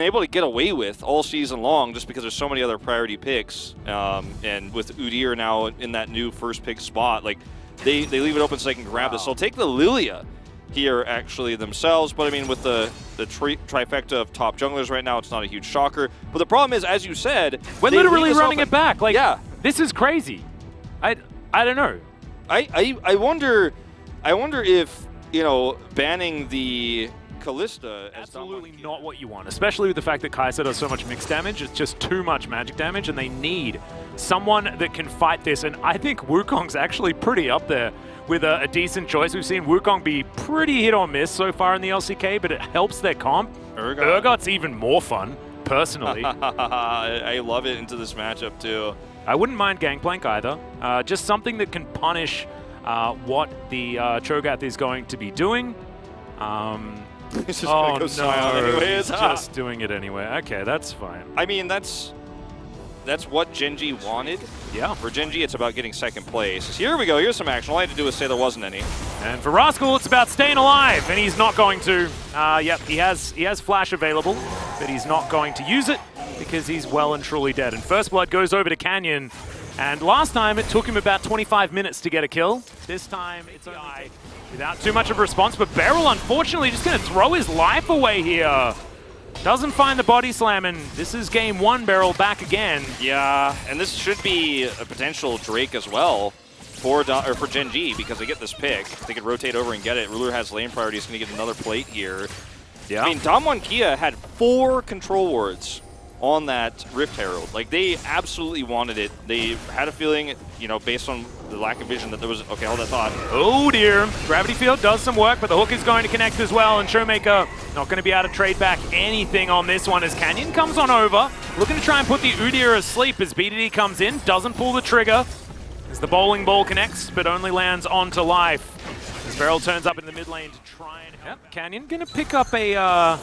able to get away with all season long just because there's so many other priority picks. And with Udyr now in that new first pick spot, like they leave it open so they can grab this. So they'll take the Lilia here actually themselves, but I mean with the trifecta of top junglers right now, it's not a huge shocker. But the problem is, as you said, we're literally running it back. Like, yeah, this is crazy. I don't know. I wonder if, you know, banning the Kalista as absolutely not what you want, especially with the fact that Kai'Sa does so much mixed damage. It's just too much magic damage, and they need someone that can fight this. And I think Wukong's actually pretty up there with a decent choice. We've seen Wukong be pretty hit or miss so far in the LCK, but it helps their comp. Urgot's even more fun, personally. I love it into this matchup too. I wouldn't mind Gangplank either. Just something that can punish what the Cho'Gath is going to be doing. He's just gonna go silent anyways. He's just doing it anyway. Okay, that's fine. I mean, that's what Gen.G wanted. Yeah. For Gen.G, it's about getting second place. Here we go. Here's some action. All I had to do was say there wasn't any. And for Rascal, it's about staying alive, and he's not going to. Yep, he has Flash available, but he's not going to use it because he's well and truly dead. And First Blood goes over to Canyon. And last time, it took him about 25 minutes to get a kill. This time, it's only without too much of a response. But Beryl, unfortunately, just going to throw his life away here. Doesn't find the body slam, and this is game one. Beryl back again. Yeah, and this should be a potential Drake as well for Gen.G because they get this pick. They could rotate over and get it. Ruler has lane priority. He's going to get another plate here. Yeah. I mean, Damwon Kia had 4 control wards on that Rift Herald. Like, they absolutely wanted it. They had a feeling, you know, based on the lack of vision that there was, okay, hold that thought. Oh dear, Gravity Field does some work, but the hook is going to connect as well, and Showmaker not going to be able to trade back anything on this one as Canyon comes on over, looking to try and put the Udyr asleep as BDD comes in, doesn't pull the trigger, as the bowling ball connects, but only lands onto life. As Beryl turns up in the mid lane to try and help. Yep. Canyon going to pick up a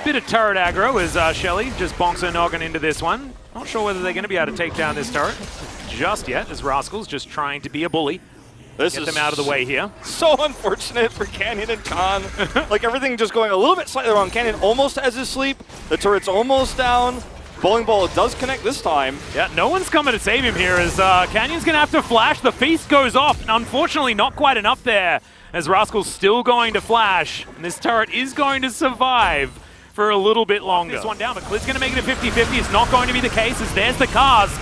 bit of turret aggro as Shelly just bonks her noggin into this one. Not sure whether they're going to be able to take down this turret just yet, as Rascal's just trying to be a bully. Get them out of the way here. So unfortunate for Canyon and Khan. Like, everything just going a little bit slightly wrong. Canyon almost has his sleep. The turret's almost down. Bowling ball does connect this time. Yeah, no one's coming to save him here as Canyon's going to have to flash. The feast goes off. Unfortunately, not quite enough there as Rascal's still going to flash. And this turret is going to survive for a little bit longer. This one down, but Klid's going to make it a 50-50. It's not going to be the case as there's the cask.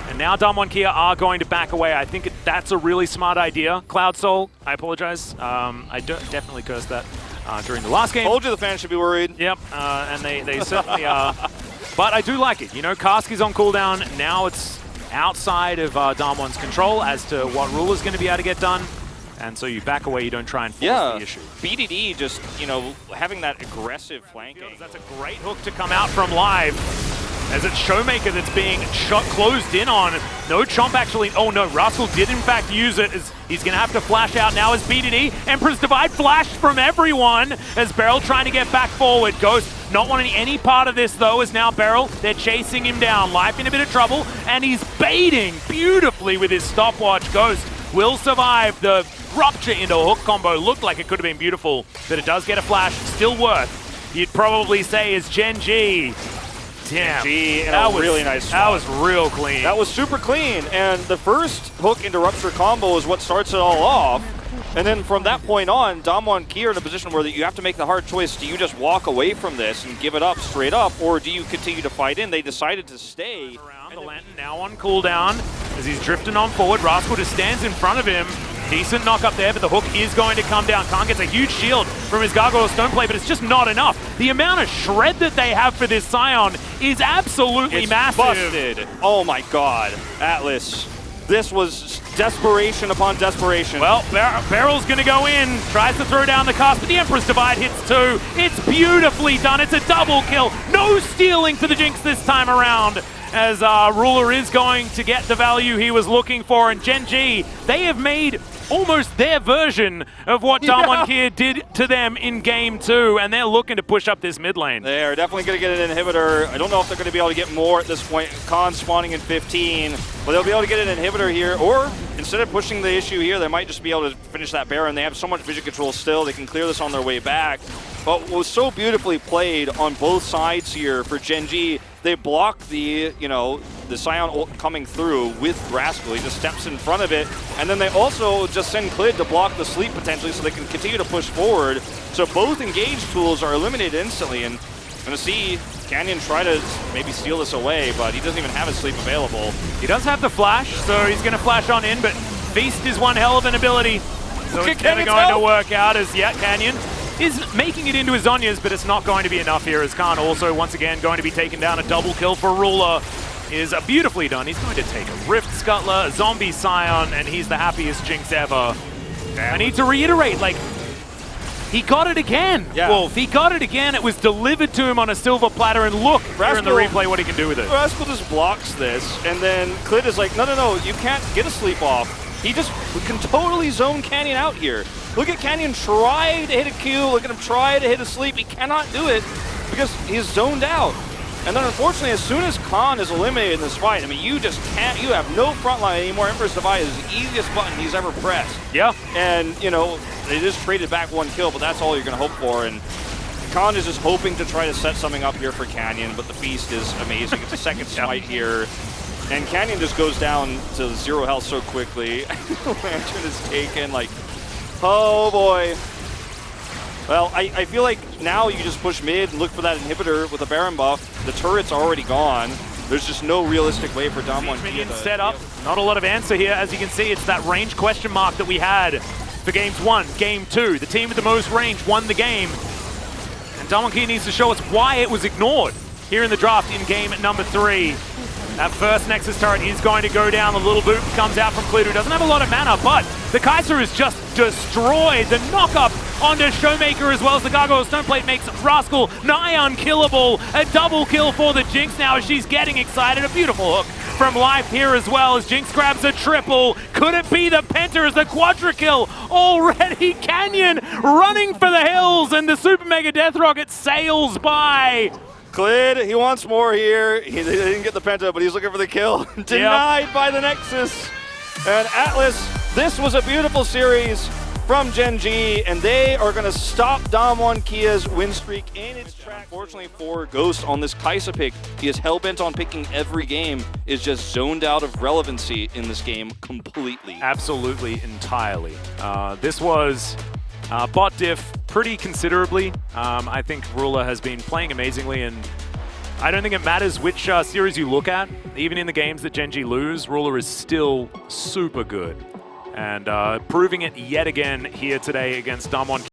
And now Damwon Kia are going to back away. I think that's a really smart idea. Cloud Soul, I apologize. I definitely cursed that during the last game. Told you the fans should be worried. Yep, and they certainly are. But I do like it. You know, Cask is on cooldown. Now it's outside of Damwon's control as to what Ruler's going to be able to get done. And so you back away, you don't try and force the issue. BDD just, you know, having that aggressive flank. That's a great hook to come out from live. As it's Showmaker that's being closed in on. No Chomp actually. Oh no, Rascal did in fact use it. As he's going to have to flash out now as BDD. Emperor's Divide flashed from everyone as Beryl trying to get back forward. Ghost not wanting any part of this though, as now Beryl, they're chasing him down. Life in a bit of trouble, and he's baiting beautifully with his stopwatch. Ghost will survive the rupture into a hook combo. Looked like it could have been beautiful, but it does get a flash. Still worth, you'd probably say, is Gen.G. Damn, that was really nice. That was real clean. That was super clean, and the first hook into rupture combo is what starts it all off. And then from that point on, Damwon Kia in a position where you have to make the hard choice. Do you just walk away from this and give it up straight up, or do you continue to fight in? They decided to stay. The Lantern now on cooldown as he's drifting on forward. Rascal just stands in front of him. Decent knock up there, but the hook is going to come down. Khan gets a huge shield from his Gargoyle Stone Play, but it's just not enough. The amount of shred that they have for this Scion is absolutely massive. Busted. Oh my god. Atlas. This was desperation upon desperation. Well, Beryl's going to go in, tries to throw down the cast, but the Emperor's Divide hits too. It's beautifully done. It's a double kill. No stealing for the Jinx this time around, as Ruler is going to get the value he was looking for. And Gen.G, they have made almost their version of what Damwon Kia did to them in Game 2, and they're looking to push up this mid lane. They're definitely going to get an inhibitor. I don't know if they're going to be able to get more at this point. Khan spawning in 15, but they'll be able to get an inhibitor here, or instead of pushing the issue here, they might just be able to finish that Baron. They have so much vision control still, they can clear this on their way back. But what was so beautifully played on both sides here for Gen G, they block the, the Scion ult coming through with Rascal. He just steps in front of it. And then they also just send Clid to block the sleep potentially so they can continue to push forward. So both engage tools are eliminated instantly. And I'm going to see Canyon try to maybe steal this away, but he doesn't even have his sleep available. He does have the flash, so he's going to flash on in, but Feast is one hell of an ability. So it's never going to work out as yet. Canyon is making it into his Zhonya's, but it's not going to be enough here as Khan also once again going to be taken down. A double kill for Ruler is beautifully done. He's going to take a Rift Scuttler, a Zombie Scion, and he's the happiest Jinx ever. I need to reiterate, like, he got it again, Wolf. He got it again. It was delivered to him on a silver platter, and look here in the replay what he can do with it. Rascal just blocks this, and then Clid is like, no, you can't get a sleep off. He just can totally zone Canyon out here. Look at Canyon try to hit a Q, look at him try to hit a sleep. He cannot do it because he's zoned out. And then unfortunately, as soon as Khan is eliminated in this fight, I mean, you just can't, you have no front line anymore. Emperor's Divide is the easiest button he's ever pressed. Yeah. And, they just traded back one kill, but that's all you're going to hope for. And Khan is just hoping to try to set something up here for Canyon, but the Feast is amazing. It's a second smite here. And Canyon just goes down to 0 health so quickly. Lantern is taken, like, oh boy. Well, I feel like now you just push mid and look for that inhibitor with a Baron buff. The turret's already gone. There's just no realistic way for Damwon to set up. Not a lot of answer here. As you can see, it's that range question mark that we had for games 1, game 2. The team with the most range won the game. And Damwon needs to show us why it was ignored here in the draft in game number 3. That first Nexus turret is going to go down. The little boot comes out from Clid, who doesn't have a lot of mana, but the Kaiser is just destroyed. The knock-up onto Showmaker as well as the Gargoyle Stoneplate makes Rascal nigh unkillable. A double kill for the Jinx now as she's getting excited. A beautiful hook from Life here as well as Jinx grabs a triple. Could it be the Penta as the quadra kill already? Canyon running for the hills and the Super Mega Death Rocket sails by. Clid, he wants more here. He didn't get the Penta, but he's looking for the kill. Denied by the Nexus. And Atlas, this was a beautiful series from Gen G, and they are going to stop Damwon Kia's win streak in its track. Fortunately for Ghost on this Kai'Sa pick, he is hell-bent on picking every game, is just zoned out of relevancy in this game completely. Absolutely, entirely. This was bot diff pretty considerably. I think Ruler has been playing amazingly, and I don't think it matters which series you look at. Even in the games that Gen G lose, Ruler is still super good. And proving it yet again here today against Damwon.